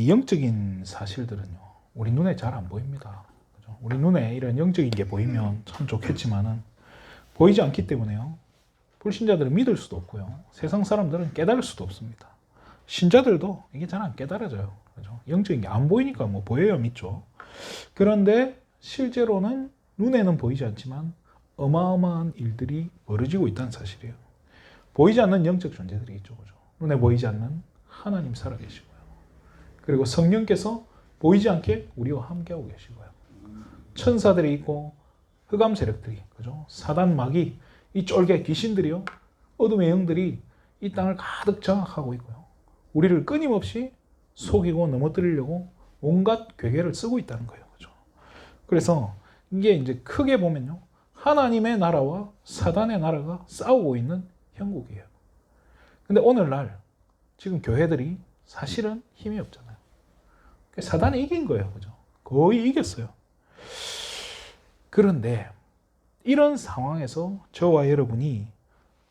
이 영적인 사실들은요, 우리 눈에 잘 안 보입니다. 그죠? 우리 눈에 이런 영적인 게 보이면 참 좋겠지만은 보이지 않기 때문에요. 불신자들은 믿을 수도 없고요. 세상 사람들은 깨달을 수도 없습니다. 신자들도 이게 잘 안 깨달아져요. 그죠? 영적인 게 안 보이니까 뭐 보여야 믿죠. 그런데 실제로는 눈에는 보이지 않지만 어마어마한 일들이 벌어지고 있다는 사실이에요. 보이지 않는 영적 존재들이 있죠. 그죠? 눈에 보이지 않는 하나님 살아계시고요. 그리고 성령께서 보이지 않게 우리와 함께하고 계시고요. 천사들이 있고 흑암 세력들이, 그죠? 사단 마귀, 이 쫄개 귀신들이요. 어둠의 영들이 이 땅을 가득 장악하고 있고요. 우리를 끊임없이 속이고 넘어뜨리려고 온갖 괴계를 쓰고 있다는 거예요. 그죠? 그래서 이게 이제 크게 보면요. 하나님의 나라와 사단의 나라가 싸우고 있는 형국이에요. 근데 오늘날 지금 교회들이 사실은 힘이 없잖아요. 사단이 이긴 거예요. 그죠? 거의 이겼어요. 그런데 이런 상황에서 저와 여러분이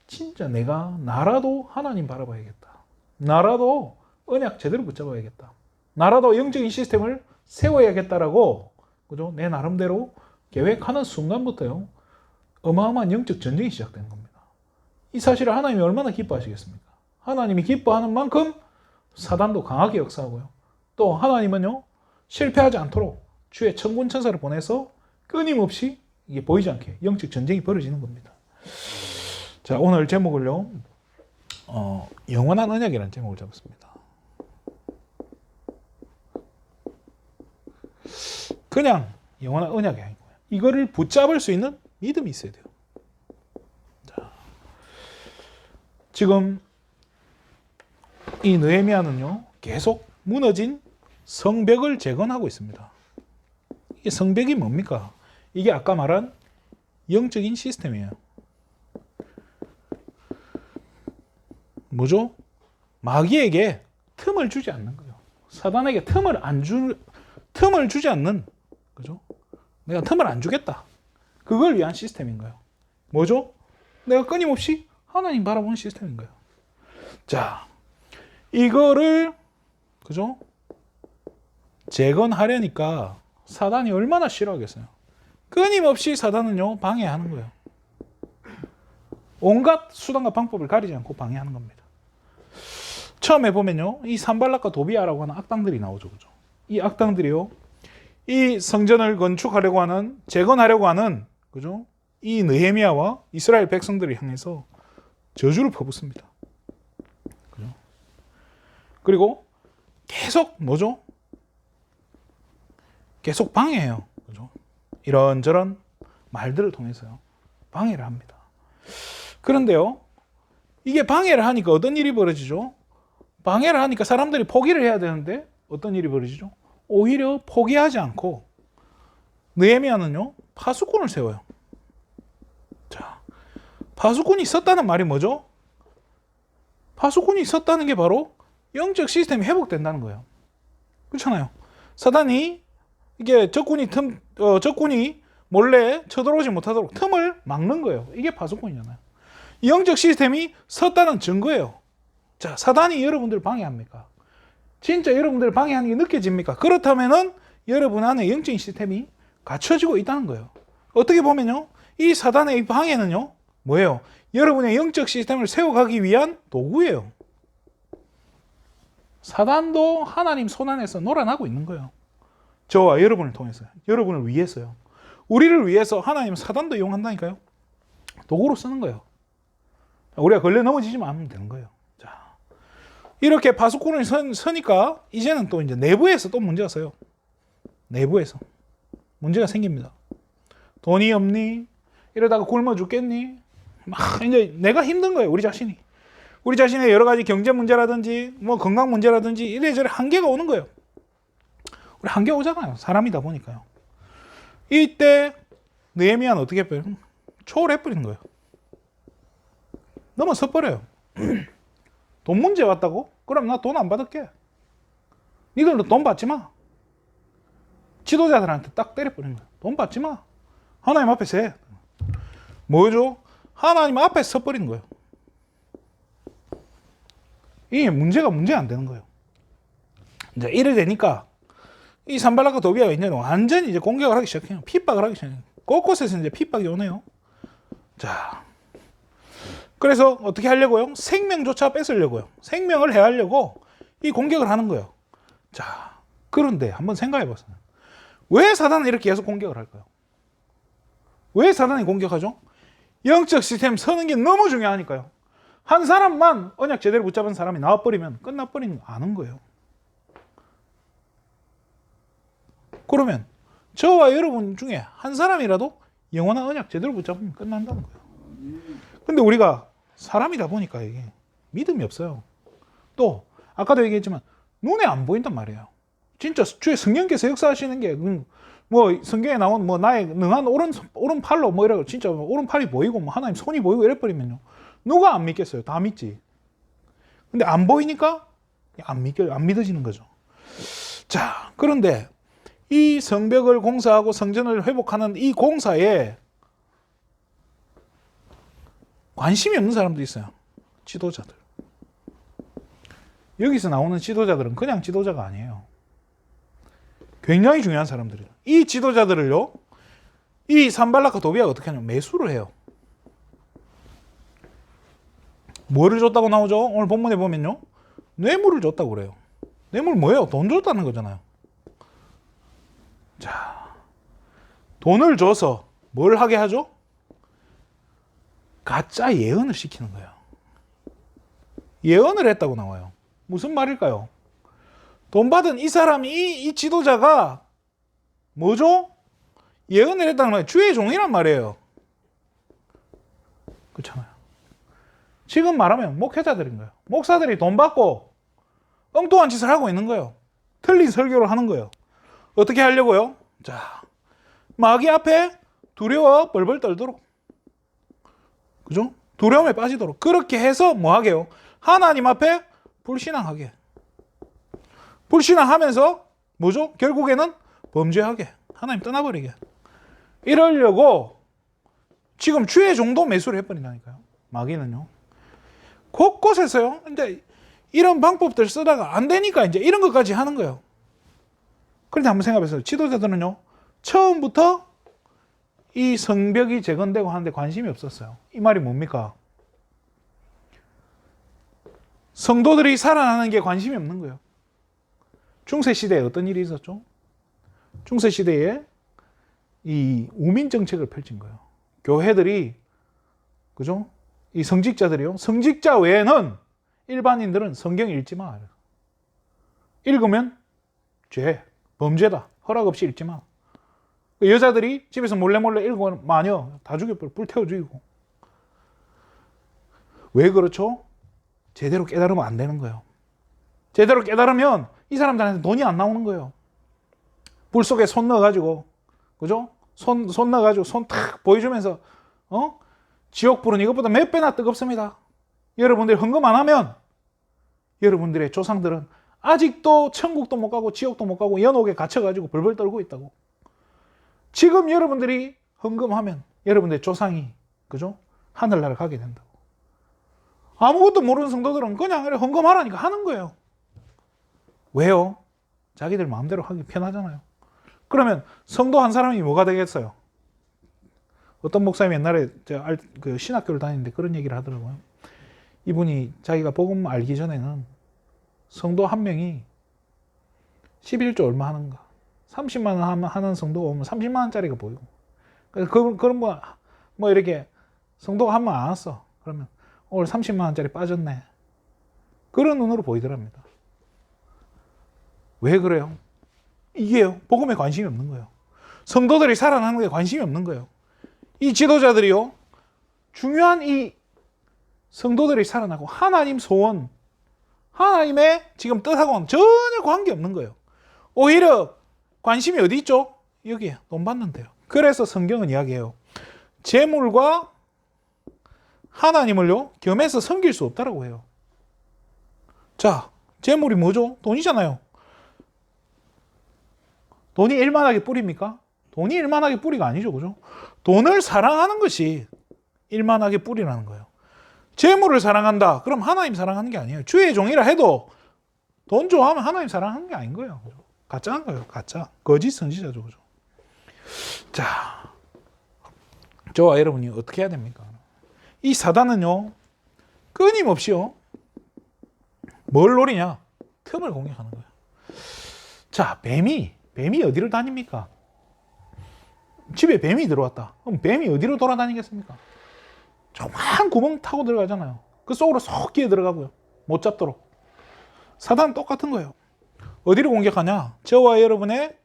진짜 내가 나라도 하나님 바라봐야겠다. 나라도 언약 제대로 붙잡아야겠다. 나라도 영적인 시스템을 세워야겠다라고, 그죠? 내 나름대로 계획하는 순간부터요. 어마어마한 영적 전쟁이 시작되는 겁니다. 이 사실을 하나님이 얼마나 기뻐하시겠습니까? 하나님이 기뻐하는 만큼 사단도 강하게 역사하고요. 또 하나님은요, 실패하지 않도록 주의 천군 천사를 보내서 끊임없이 이게 보이지 않게 영적 전쟁이 벌어지는 겁니다. 자, 오늘 제목을요, 영원한 언약이라는 제목을 잡았습니다. 그냥 영원한 언약이 아니고요. 이거를 붙잡을 수 있는 믿음이 있어야 돼요. 자, 지금 이 느헤미야는요, 계속 무너진 성벽을 재건하고 있습니다. 이 성벽이 뭡니까? 이게 아까 말한 영적인 시스템이에요. 뭐죠? 마귀에게 틈을 주지 않는 거예요. 사단에게 틈을 주지 않는, 그죠? 내가 틈을 안 주겠다. 그걸 위한 시스템인 거예요. 뭐죠? 내가 끊임없이 하나님 바라보는 시스템인 거예요. 자, 이거를, 그죠? 재건하려니까 사단이 얼마나 싫어하겠어요. 끊임없이 사단은요, 방해하는 거예요. 온갖 수단과 방법을 가리지 않고 방해하는 겁니다. 처음에 보면요, 이 산발락과 도비아라고 하는 악당들이 나오죠. 그죠? 이 악당들이요, 이 성전을 건축하려고 하는, 재건하려고 하는, 그죠? 이 느헤미야와 이스라엘 백성들을 향해서 저주를 퍼붓습니다. 그죠? 그리고 계속 뭐죠? 계속 방해해요. 그죠? 이런저런 말들을 통해서요, 방해를 합니다. 그런데요, 이게 방해를 하니까 어떤 일이 벌어지죠? 방해를 하니까 사람들이 포기를 해야 되는데 어떤 일이 벌어지죠? 오히려 포기하지 않고 느헤미야는요, 파수꾼을 세워요. 자, 파수꾼이 있었다는 말이 뭐죠? 파수꾼이 있었다는 게 바로 영적 시스템이 회복된다는 거예요. 그렇잖아요. 사단이 이게 적군이 몰래 쳐들어오지 못하도록 틈을 막는 거예요. 이게 파수꾼이잖아요. 영적 시스템이 섰다는 증거예요. 자, 사단이 여러분들을 방해합니까? 진짜 여러분들을 방해하는 게 느껴집니까? 그렇다면은 여러분 안에 영적인 시스템이 갖춰지고 있다는 거예요. 어떻게 보면요, 이 사단의 방해는요, 뭐예요? 여러분의 영적 시스템을 세워가기 위한 도구예요. 사단도 하나님 손안에서 놀아나고 있는 거예요. 저와 여러분을 통해서요. 여러분을 위해서요. 우리를 위해서 하나님은 사단도 이용한다니까요. 도구로 쓰는 거예요. 우리가 걸려 넘어지지만 않으면 되는 거예요. 자, 이렇게 파수꾼을 서니까 이제는 또 이제 내부에서 또 문제가 서요. 내부에서 문제가 생깁니다. 돈이 없니? 이러다가 굶어 죽겠니? 막 이제 내가 힘든 거예요. 우리 자신의 여러 가지 경제 문제라든지 뭐 건강 문제라든지 이래저래 한계가 오는 거예요. 우리 한계 오잖아요. 사람이다 보니까요. 이때 느헤미야는 어떻게 해버려요? 초월해버리는 거예요. 넘어서버려요. 돈 문제 왔다고? 그럼 나 돈 안 받을게. 니들도 돈 받지 마. 지도자들한테 딱 때려버리는 거예요. 돈 받지 마. 하나님 앞에서 해. 뭐죠? 하나님 앞에서 서버리는 거예요. 이게 문제가 안 되는 거예요. 이제 이래 되니까 이 산발락과 도비아가 이제 완전히 이제 공격을 하기 시작해요. 핍박을 하기 시작해요. 곳곳에서 이제 핍박이 오네요. 자, 그래서 어떻게 하려고요? 생명조차 뺏으려고요. 생명을 해하려고 이 공격을 하는 거예요. 자, 그런데 한번 생각해 보세요. 왜 사단은 이렇게 계속 공격을 할까요? 왜 사단이 공격하죠? 영적 시스템 서는 게 너무 중요하니까요. 한 사람만 언약 제대로 붙잡은 사람이 나와버리면 끝나버리는 거 아는 거예요. 그러면 저와 여러분 중에 한 사람이라도 영원한 언약 제대로 붙잡으면 끝난다는 거예요. 근데 우리가 사람이다 보니까 이게 믿음이 없어요. 또 아까도 얘기했지만 눈에 안 보인단 말이에요. 진짜 주의 성령께서 역사하시는 게 뭐 성경에 나온 뭐 나의 능한 오른팔로 뭐 이러고 진짜 오른팔이 보이고 뭐 하나님 손이 보이고 이래버리면요. 누가 안 믿겠어요? 다 믿지. 근데 안 보이니까 안 믿어지는 거죠. 자, 그런데 이 성벽을 공사하고 성전을 회복하는 이 공사에 관심이 없는 사람도 있어요. 지도자들. 여기서 나오는 지도자들은 그냥 지도자가 아니에요. 굉장히 중요한 사람들이에요. 이 지도자들을요, 이 산발락과 도비아가 어떻게 하냐면 매수를 해요. 뭐를 줬다고 나오죠? 오늘 본문에 보면요. 뇌물을 줬다고 그래요. 뇌물 뭐예요? 돈 줬다는 거잖아요. 자, 돈을 줘서 뭘 하게 하죠? 가짜 예언을 시키는 거예요. 예언을 했다고 나와요. 무슨 말일까요? 돈 받은 이 사람이 이 지도자가 뭐죠? 예언을 했다는 말이에요. 주의 종이란 말이에요. 그렇잖아요. 지금 말하면 목회자들인 거예요. 목사들이 돈 받고 엉뚱한 짓을 하고 있는 거예요. 틀린 설교를 하는 거예요. 어떻게 하려고요? 자, 마귀 앞에 두려워 벌벌 떨도록. 그죠? 두려움에 빠지도록. 그렇게 해서 뭐 하게요? 하나님 앞에 불신앙하게. 불신앙하면서 뭐죠? 결국에는 범죄하게. 하나님 떠나버리게. 이러려고 지금 주의 종도 매수를 해버린다니까요. 마귀는요. 곳곳에서요. 근데 이런 방법들 쓰다가 안 되니까 이제 이런 것까지 하는 거예요. 그런데 한번 생각해보세요. 지도자들은요. 처음부터 이 성벽이 재건되고 하는데 관심이 없었어요. 이 말이 뭡니까? 성도들이 살아나는 게 관심이 없는 거예요. 중세시대에 어떤 일이 있었죠? 중세시대에 이 우민 정책을 펼친 거예요. 교회들이, 그죠? 이 성직자들이요. 성직자 외에는 일반인들은 성경 읽지 마. 읽으면 죄, 범죄다. 허락 없이 읽지 마. 여자들이 집에서 몰래 읽으면 마녀 다 죽여버려. 불태워 죽이고. 왜 그렇죠? 제대로 깨달으면 안 되는 거예요. 제대로 깨달으면 이 사람들한테 돈이 안 나오는 거예요. 불 속에 손 넣어가지고, 그죠? 손 넣어가지고 손 탁 보여주면서, 지옥불은 이것보다 몇 배나 뜨겁습니다. 여러분들이 헌금 안 하면 여러분들의 조상들은 아직도 천국도 못 가고 지옥도 못 가고 연옥에 갇혀가지고 벌벌 떨고 있다고. 지금 여러분들이 헌금하면 여러분들의 조상이, 그죠? 하늘나라 가게 된다고. 아무것도 모르는 성도들은 그냥 헌금하라니까 하는 거예요. 왜요? 자기들 마음대로 하기 편하잖아요. 그러면 성도 한 사람이 뭐가 되겠어요? 어떤 목사님이 옛날에 그 신학교를 다니는데 그런 얘기를 하더라고요. 이분이 자기가 복음 알기 전에는 성도 한 명이 11조 얼마 하는가, 30만 원 하는 성도가 오면 30만 원짜리가 보이고, 그래서 그런 뭐 이렇게 성도가 한 명 안 왔어. 그러면 오늘 30만 원짜리 빠졌네. 그런 눈으로 보이더랍니다. 왜 그래요? 이게요. 복음에 관심이 없는 거예요. 성도들이 살아나는 데 관심이 없는 거예요. 이 지도자들이요. 중요한 이 성도들이 살아나고 하나님 소원, 하나님의 지금 뜻하고는 전혀 관계없는 거예요. 오히려 관심이 어디 있죠? 여기에 돈 받는데요. 그래서 성경은 이야기해요. 재물과 하나님을요 겸해서 섬길 수 없다라고 해요. 자, 재물이 뭐죠? 돈이잖아요. 돈이 일만하게 뿌리입니까? 돈이 일만하게 뿌리가 아니죠, 그죠? 돈을 사랑하는 것이 일만하게 뿌리라는 거예요. 재물을 사랑한다. 그럼 하나님 사랑하는 게 아니에요. 주의 종이라 해도 돈 좋아하면 하나님 사랑하는 게 아닌 거예요. 가짜인 거예요. 가짜. 거짓 선지자죠. 그죠? 자, 저와 여러분이 어떻게 해야 됩니까? 이 사단은요, 끊임없이요, 뭘 노리냐? 틈을 공략하는 거예요. 자, 뱀이 어디를 다닙니까? 집에 뱀이 들어왔다. 그럼 뱀이 어디로 돌아다니겠습니까? 조그만 구멍 타고 들어가잖아요. 그 속으로 쏙 끼어 들어가고요. 못 잡도록. 사단은 똑같은 거예요. 어디를 공격하냐? 저와 여러분의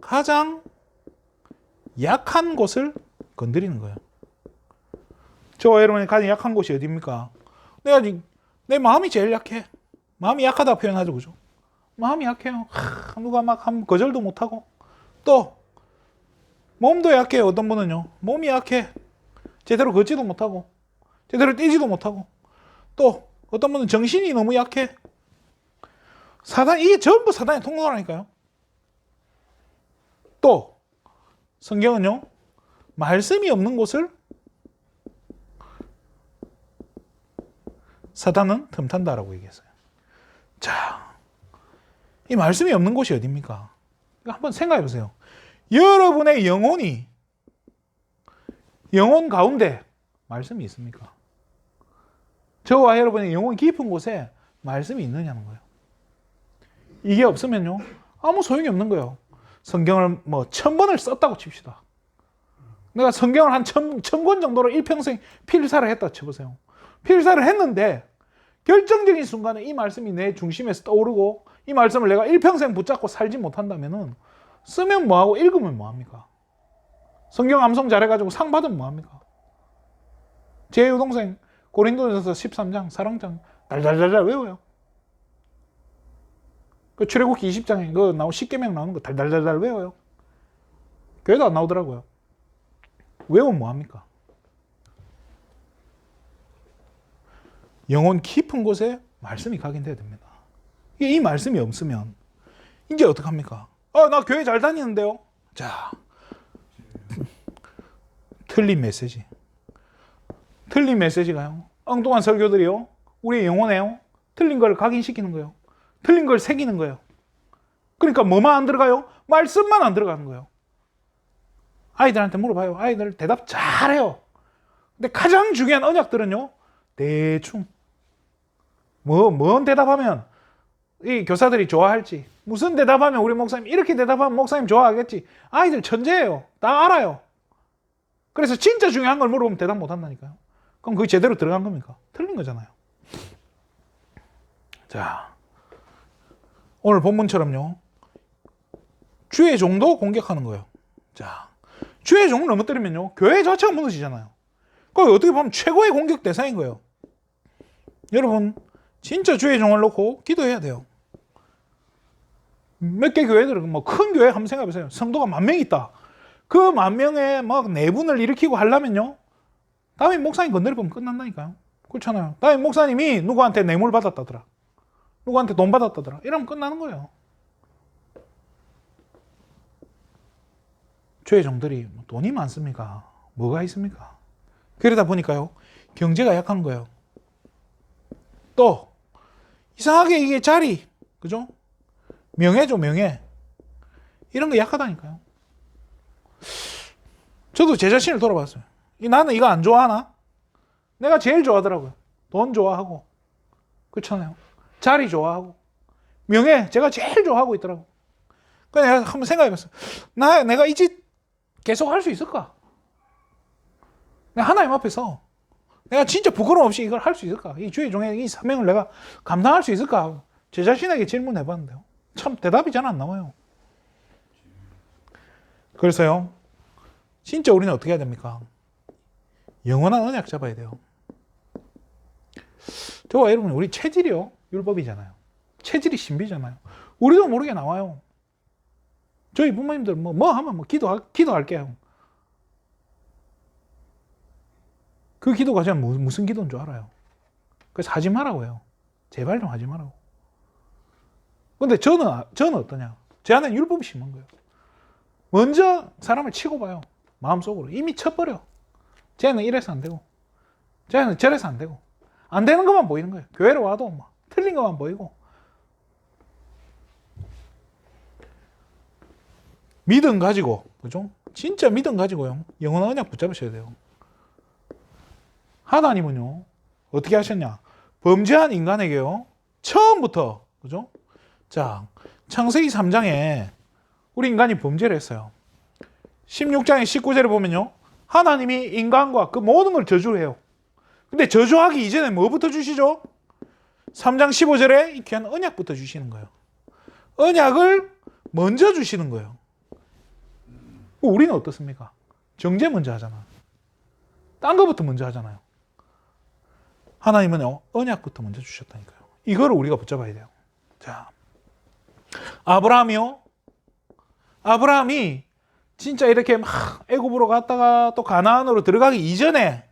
가장 약한 곳을 건드리는 거예요. 저와 여러분의 가장 약한 곳이 어디입니까? 내 마음이 제일 약해. 마음이 약하다 표현하죠. 그죠? 마음이 약해요. 누가 막 하면 거절도 못하고. 또 몸도 약해요. 어떤 분은요. 몸이 약해. 제대로 걷지도 못하고. 제대로 뛰지도 못하고. 또 어떤 분은 정신이 너무 약해. 이게 전부 사단의 통로라니까요. 또 성경은요. 말씀이 없는 곳을 사단은 틈탄다라고 얘기했어요. 자, 이 말씀이 없는 곳이 어디입니까? 한번 생각해 보세요. 여러분의 영혼 가운데 말씀이 있습니까? 저와 여러분의 영혼 깊은 곳에 말씀이 있느냐는 거예요. 이게 없으면요, 아무 소용이 없는 거예요. 성경을 1000번을 썼다고 칩시다. 내가 성경을 한 1000권 정도로 일평생 필사를 했다 쳐보세요. 필사를 했는데 결정적인 순간에 이 말씀이 내 중심에서 떠오르고 이 말씀을 내가 일평생 붙잡고 살지 못한다면은 쓰면 뭐하고 읽으면 뭐합니까? 성경 암송 잘해가지고 상 받으면 뭐합니까? 제 여동생 고린도전서 13장 사랑장 달달달달 외워요. 그 출애굽기 20장에 그 십계명 나오는 거 달달달달 외워요. 교회도 안 나오더라고요. 외우면 뭐합니까? 영혼 깊은 곳에 말씀이 각인돼야 됩니다. 이 말씀이 없으면 이제 어떡합니까? 나 교회 잘 다니는데요. 자, 틀린 메시지가요. 엉뚱한 설교들이요. 우리의 영혼에요. 틀린 걸 각인시키는 거예요. 틀린 걸 새기는 거예요. 그러니까 뭐만 안 들어가요? 말씀만 안 들어가는 거예요. 아이들한테 물어봐요. 아이들 대답 잘해요. 근데 가장 중요한 언약들은요. 대충. 뭔 대답하면 이 교사들이 좋아할지, 무슨 대답하면 우리 목사님 이렇게 대답하면 목사님 좋아하겠지. 아이들 천재예요. 다 알아요. 그래서 진짜 중요한 걸 물어보면 대답 못 한다니까요. 그럼 그게 제대로 들어간 겁니까? 틀린 거잖아요. 자, 오늘 본문처럼요. 주의 종도 공격하는 거예요. 자, 주의 종을 넘어뜨리면요. 교회 자체가 무너지잖아요. 그거 어떻게 보면 최고의 공격 대상인 거예요. 여러분, 진짜 주의 종을 놓고 기도해야 돼요. 몇 개 교회들은 큰 교회 한번 생각해 보세요. 성도가 10,000명 있다. 그 10,000명의 막 내분을 일으키고 하려면요. 다음에 목사님 건드려보면 끝난다니까요. 그렇잖아요. 다음에 목사님이 누구한테 뇌물 받았다더라. 누구한테 돈 받았다더라. 이러면 끝나는 거예요. 주의 종들이 돈이 많습니까? 뭐가 있습니까? 그러다 보니까요. 경제가 약한 거예요. 또 이상하게 이게 자리, 그죠? 명예죠, 명예. 이런 거 약하다니까요. 저도 제 자신을 돌아봤어요. 나는 이거 안 좋아하나? 내가 제일 좋아하더라고요. 돈 좋아하고, 그렇잖아요. 자리 좋아하고, 명예, 제가 제일 좋아하고 있더라고요. 그래서 내가 한번 생각해봤어요. 내가 이 짓 계속 할 수 있을까? 내가 하나님 앞에서 내가 진짜 부끄러움 없이 이걸 할 수 있을까? 이 주의 종의 이 사명을 내가 감당할 수 있을까? 제 자신에게 질문해봤는데요. 참 대답이 잘 안 나와요. 그래서요. 진짜 우리는 어떻게 해야 됩니까? 영원한 언약 잡아야 돼요. 저와 여러분, 우리 체질이요. 율법이잖아요. 체질이 신비잖아요. 우리도 모르게 나와요. 저희 부모님들 뭐 하면 기도할게요. 그 기도가 제가 무슨 기도인 줄 알아요. 그래서 하지 말라고 해요. 제발 좀 하지 말라고. 근데 저는 어떠냐? 제 안에 율법이 심한 거예요. 먼저 사람을 치고 봐요. 마음속으로. 이미 쳐버려. 쟤는 이래서 안 되고, 쟤는 저래서 안 되고, 안 되는 것만 보이는 거예요. 교회로 와도 틀린 것만 보이고, 믿음 가지고, 그죠? 진짜 믿음 가지고요. 영원한 언약 붙잡으셔야 돼요. 하나님은요, 어떻게 하셨냐? 범죄한 인간에게요, 처음부터, 그죠? 자, 창세기 3장에 우리 인간이 범죄를 했어요. 16장의 19절에 보면요, 하나님이 인간과 그 모든 걸 저주해요. 근데 저주하기 이전에 뭐부터 주시죠? 3장 15절에 이 귀한 언약부터 주시는 거예요. 언약을 먼저 주시는 거예요. 우리는 어떻습니까? 정죄 먼저 하잖아. 딴 거부터 먼저 하잖아요. 하나님은 언약부터 먼저 주셨다니까요. 이거를 우리가 붙잡아야 돼요. 자, 아브라함이 진짜 이렇게 막 애굽으로 갔다가 또 가나안으로 들어가기 이전에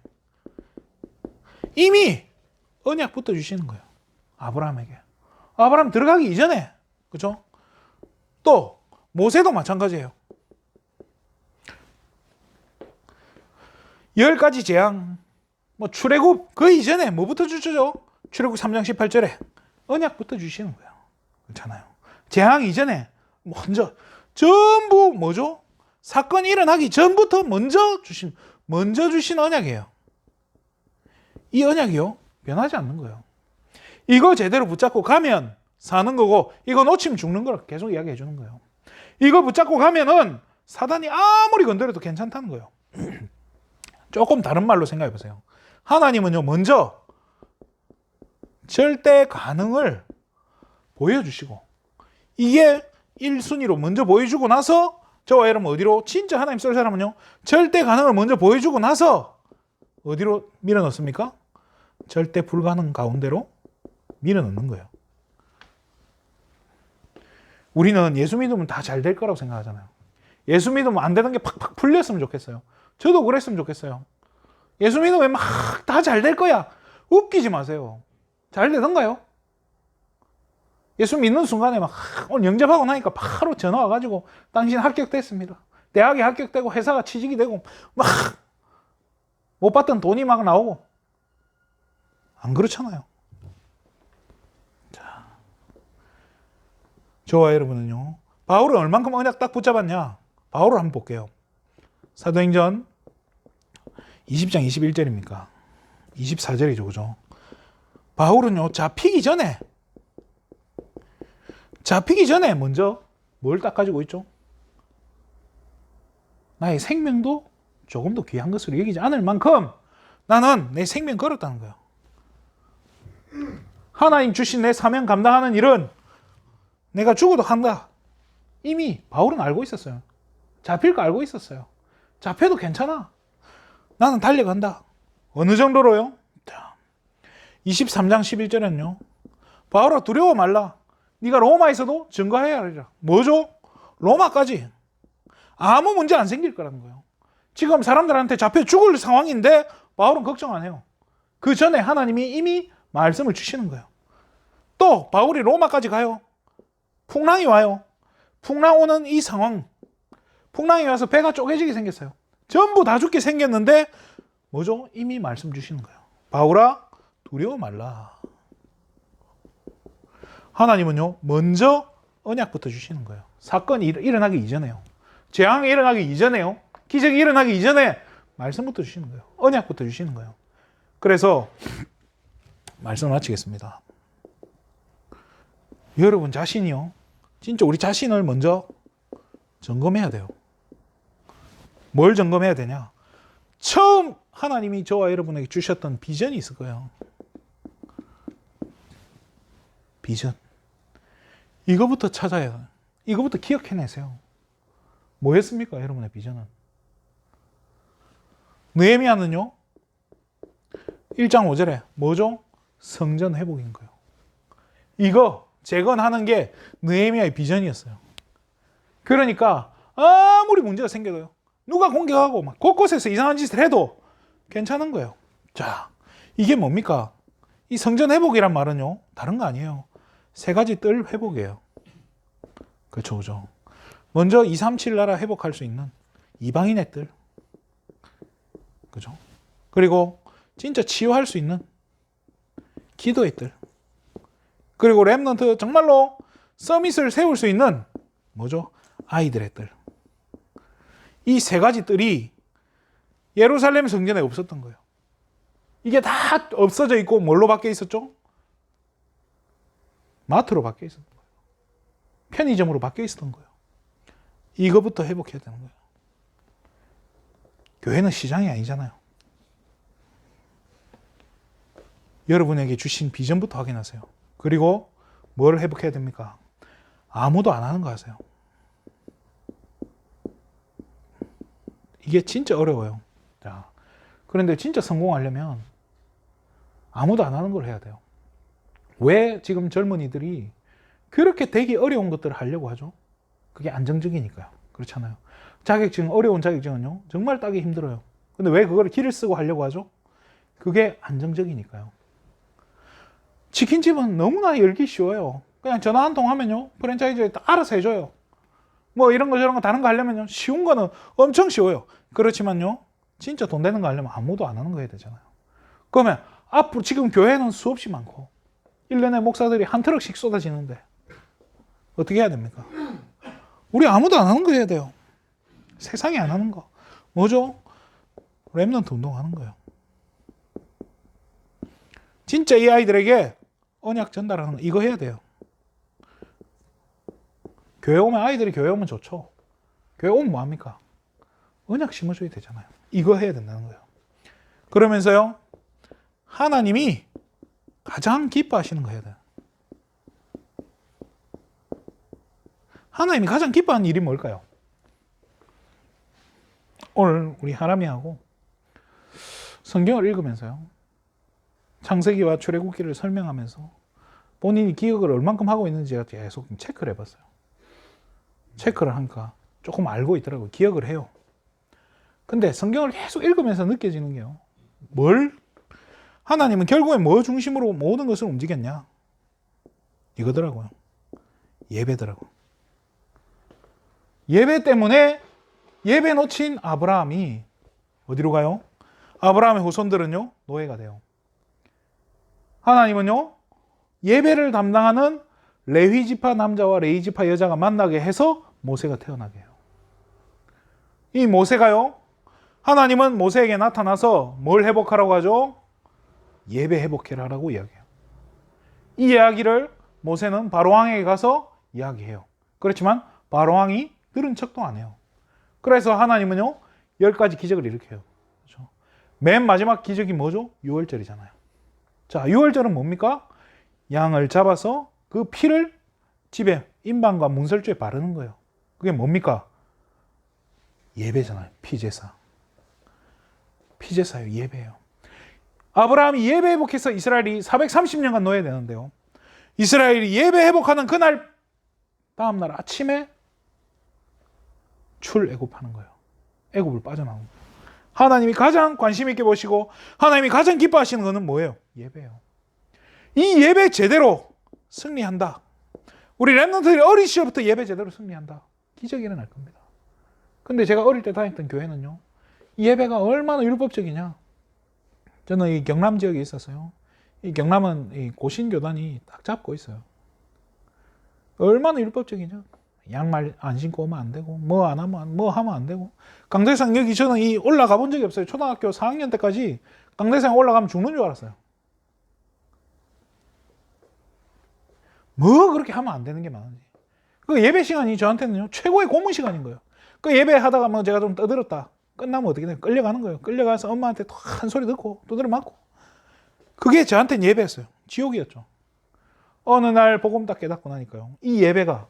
이미 언약부터 주시는 거예요. 아브라함에게. 아브라함 들어가기 이전에, 그죠? 또 모세도 마찬가지예요. 10가지 재앙, 출애굽 그 이전에 뭐부터 주죠? 출애굽 3장 18절에 언약부터 주시는 거예요. 그렇잖아요. 재앙 이전에 먼저 전부 뭐죠? 사건이 일어나기 전부터 먼저 주신 언약이에요. 이 언약이요, 변하지 않는 거예요. 이거 제대로 붙잡고 가면 사는 거고, 이거 놓치면 죽는 거라 계속 이야기해 주는 거예요. 이거 붙잡고 가면은 사단이 아무리 건드려도 괜찮다는 거예요. 조금 다른 말로 생각해 보세요. 하나님은요, 먼저 절대 가능을 보여주시고, 이게 1순위로 먼저 보여주고 나서, 저와 여러분 어디로, 진짜 하나님 쓸 사람은요, 절대 가능을 먼저 보여주고 나서 어디로 밀어넣습니까? 절대 불가능 가운데로 밀어넣는 거예요. 우리는 예수 믿으면 다 잘 될 거라고 생각하잖아요. 예수 믿으면 안 되는 게 팍팍 풀렸으면 좋겠어요. 저도 그랬으면 좋겠어요. 예수 믿으면 막 다 잘 될 거야. 웃기지 마세요. 잘 되던가요? 예수 믿는 순간에 막 오늘 영접하고 나니까 바로 전화 와가지고 당신 합격됐습니다. 대학에 합격되고 회사가 취직이 되고 막 못 받던 돈이 막 나오고, 안 그렇잖아요. 자, 저와 여러분은요, 바울은 얼만큼 언약 딱 붙잡았냐? 바울을 한번 볼게요. 사도행전 20장 21절입니까? 24절이죠, 그죠? 바울은요, 잡히기 전에 먼저 뭘 딱 가지고 있죠? 나의 생명도 조금 더 귀한 것으로 여기지 않을 만큼 나는 내 생명 걸었다는 거예요. 하나님 주신 내 사명 감당하는 일은 내가 죽어도 한다. 이미 바울은 알고 있었어요. 잡힐 거 알고 있었어요. 잡혀도 괜찮아. 나는 달려간다. 어느 정도로요? 23장 11절은요. 바울아, 두려워 말라. 네가 로마에서도 증거해야 하리라. 뭐죠? 로마까지. 아무 문제 안 생길 거라는 거예요. 지금 사람들한테 잡혀 죽을 상황인데 바울은 걱정 안 해요. 그 전에 하나님이 이미 말씀을 주시는 거예요. 또 바울이 로마까지 가요. 풍랑이 와요. 풍랑 오는 이 상황, 풍랑이 와서 배가 쪼개지게 생겼어요. 전부 다 죽게 생겼는데 뭐죠? 이미 말씀 주시는 거예요. 바울아, 두려워 말라. 하나님은요, 먼저 언약부터 주시는 거예요. 사건이 일어나기 이전에요. 재앙이 일어나기 이전에요. 기적이 일어나기 이전에 말씀부터 주시는 거예요. 언약부터 주시는 거예요. 그래서 말씀을 마치겠습니다. 여러분 자신이요, 진짜 우리 자신을 먼저 점검해야 돼요. 뭘 점검해야 되냐? 처음 하나님이 저와 여러분에게 주셨던 비전이 있을 거예요. 비전. 이거부터 찾아야 돼요. 이거부터 기억해내세요. 뭐였습니까, 여러분의 비전은? 느헤미야는요, 1장 5절에 뭐죠? 성전 회복인 거예요. 이거 재건하는 게 느헤미야의 비전이었어요. 그러니까 아무리 문제가 생겨도요, 누가 공격하고 막 곳곳에서 이상한 짓을 해도 괜찮은 거예요. 자, 이게 뭡니까? 이 성전 회복이란 말은요, 다른 거 아니에요. 3가지 뜰 회복이에요. 그렇죠, 그죠? 먼저 237 나라 회복할 수 있는 이방인의 뜰, 그죠? 그리고 진짜 치유할 수 있는 기도의 뜰, 그리고 렘넌트 정말로 서밋을 세울 수 있는 뭐죠? 아이들의 뜰. 이 세 가지 뜰이 예루살렘 성전에 없었던 거예요. 이게 다 없어져 있고 뭘로 바뀌어 있었죠? 마트로 바뀌어 있었던 거예요. 편의점으로 바뀌어 있었던 거예요. 이거부터 회복해야 되는 거예요. 교회는 시장이 아니잖아요. 여러분에게 주신 비전부터 확인하세요. 그리고 뭘 회복해야 됩니까? 아무도 안 하는 거 하세요. 이게 진짜 어려워요. 자, 그런데 진짜 성공하려면 아무도 안 하는 걸 해야 돼요. 왜 지금 젊은이들이 그렇게 되기 어려운 것들을 하려고 하죠? 그게 안정적이니까요. 그렇잖아요. 자격증, 어려운 자격증은요, 정말 따기 힘들어요. 근데 왜 그걸 기를 쓰고 하려고 하죠? 그게 안정적이니까요. 치킨집은 너무나 열기 쉬워요. 그냥 전화 한 통 하면요, 프랜차이즈에 알아서 해줘요. 뭐 이런 거 저런 거 다른 거 하려면요, 쉬운 거는 엄청 쉬워요. 그렇지만요, 진짜 돈 되는 거 하려면 아무도 안 하는 거 해야 되잖아요. 그러면 앞으로 지금 교회는 수없이 많고 1년에 목사들이 한 트럭씩 쏟아지는데 어떻게 해야 됩니까? 우리 아무도 안 하는 거 해야 돼요. 세상이 안 하는 거. 뭐죠? 렘넌트 운동하는 거예요. 진짜 이 아이들에게 언약 전달하는 거, 이거 해야 돼요. 교회 오면, 아이들이 교회 오면 좋죠. 교회 오면 뭐합니까? 언약 심어줘야 되잖아요. 이거 해야 된다는 거예요. 그러면서요, 하나님이 가장 기뻐하시는 거 해야 돼요. 하나님이 가장 기뻐하는 일이 뭘까요? 오늘 우리 하람이하고 성경을 읽으면서요, 창세기와 출애굽기를 설명하면서 본인이 기억을 얼만큼 하고 있는지 계속 체크를 해봤어요. 체크를 하니까 조금 알고 있더라고요. 기억을 해요. 근데 성경을 계속 읽으면서 느껴지는 게요, 하나님은 결국엔 뭐 중심으로 모든 것을 움직였냐? 이거더라고요. 예배더라고요. 예배 때문에 예배 놓친 아브라함이 어디로 가요? 아브라함의 후손들은요, 노예가 돼요. 하나님은요, 예배를 담당하는 레위 지파 남자와 레위 지파 여자가 만나게 해서 모세가 태어나게 해요. 이 모세가요, 하나님은 모세에게 나타나서 뭘 회복하라고 하죠? 예배 회복해라라고 이야기해요. 이 이야기를 모세는 바로왕에게 가서 이야기해요. 그렇지만 바로왕이 들은 척도 안 해요. 그래서 하나님은요, 10가지 기적을 일으켜요. 그렇죠? 맨 마지막 기적이 뭐죠? 유월절이잖아요. 자, 유월절은 뭡니까? 양을 잡아서 그 피를 집에 인방과 문설주에 바르는 거예요. 그게 뭡니까? 예배잖아요. 피제사. 피제사예요. 예배예요. 아브라함이 예배 회복해서 이스라엘이 430년간 노예가 되는데요, 이스라엘이 예배 회복하는 그날 다음날 아침에 출애굽하는 거예요. 애굽을 빠져나오는 거예요. 하나님이 가장 관심 있게 보시고 하나님이 가장 기뻐하시는 것은 뭐예요? 예배예요. 이 예배 제대로 승리한다. 우리 렘넌트들이 어린 시절부터 예배 제대로 승리한다. 기적이 일어날 겁니다. 근데 제가 어릴 때 다녔던 교회는요, 이 예배가 얼마나 율법적이냐. 저는 이 경남 지역에 있었어요. 이 경남은 이 고신교단이 딱 잡고 있어요. 얼마나 율법적이냐. 양말 안 신고 오면 안 되고, 뭐 안 하면, 뭐 하면 안 되고. 강대상 여기 저는 이 올라가 본 적이 없어요. 초등학교 4학년 때까지 강대상 올라가면 죽는 줄 알았어요. 뭐 그렇게 하면 안 되는 게 많은지. 그 예배 시간이 저한테는요, 최고의 고문 시간인 거예요. 그 예배 하다가 뭐 제가 좀 떠들었다. 끝나면 어떻게 돼요? 끌려가는 거예요. 끌려가서 엄마한테 또 한 소리 듣고 두드려 맞고. 그게 저한테는 예배였어요. 지옥이었죠. 어느 날 복음 딱 깨닫고 나니까요, 이 예배가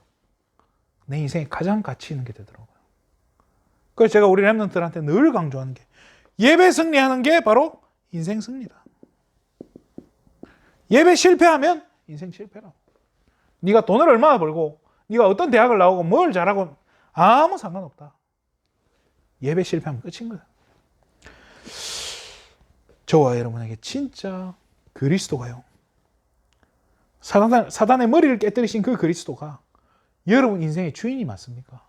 내 인생에 가장 가치 있는 게 되더라고요. 그래서 제가 우리 렘넌트들한테 늘 강조하는 게, 예배 승리하는 게 바로 인생 승리다. 예배 실패하면 인생 실패라고. 네가 돈을 얼마나 벌고 네가 어떤 대학을 나오고 뭘 잘하고 아무 상관없다. 예배 실패하면 끝인 거야. 저와 여러분에게 진짜 그리스도가요, 사단의 머리를 깨뜨리신 그 그리스도가 여러분 인생의 주인이 맞습니까?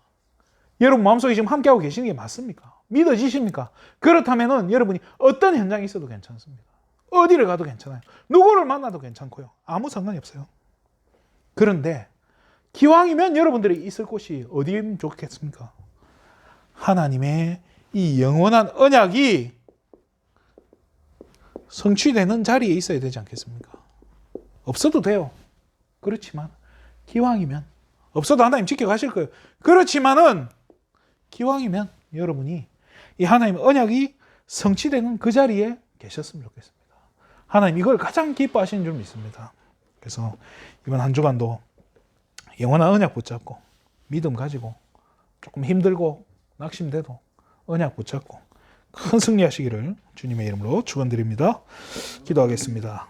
여러분 마음속에 지금 함께하고 계시는 게 맞습니까? 믿어지십니까? 그렇다면 여러분이 어떤 현장에 있어도 괜찮습니다. 어디를 가도 괜찮아요. 누구를 만나도 괜찮고요. 아무 상관이 없어요. 그런데 기왕이면 여러분들이 있을 곳이 어디면 좋겠습니까? 하나님의 이 영원한 언약이 성취되는 자리에 있어야 되지 않겠습니까? 없어도 돼요. 그렇지만 기왕이면, 없어도 하나님 지켜가실 거예요. 그렇지만은 기왕이면 여러분이 이 하나님의 언약이 성취되는 그 자리에 계셨으면 좋겠습니다. 하나님 이걸 가장 기뻐하시는 줄 믿습니다. 그래서 이번 한 주간도 영원한 언약 붙잡고 믿음 가지고 조금 힘들고 낙심돼도 언약 붙잡고 큰 승리하시기를 주님의 이름으로 축원드립니다. 기도하겠습니다.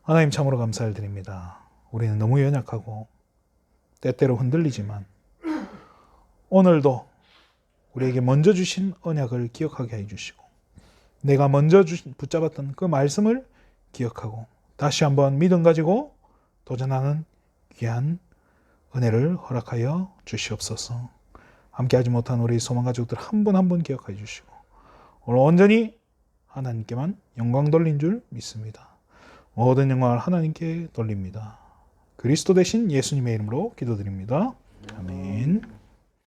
하나님 참으로 감사를 드립니다. 우리는 너무 연약하고 때때로 흔들리지만 오늘도 우리에게 먼저 주신 언약을 기억하게 해주시고 내가 먼저 붙잡았던 그 말씀을 기억하고 다시 한번 믿음 가지고 도전하는 귀한 은혜를 허락하여 주시옵소서. 함께하지 못한 우리 소망 가족들 한 분 한 분 기억하여 주시고 오늘 온전히 하나님께만 영광 돌린 줄 믿습니다. 모든 영광을 하나님께 돌립니다. 그리스도 대신 예수님의 이름으로 기도드립니다. 아멘.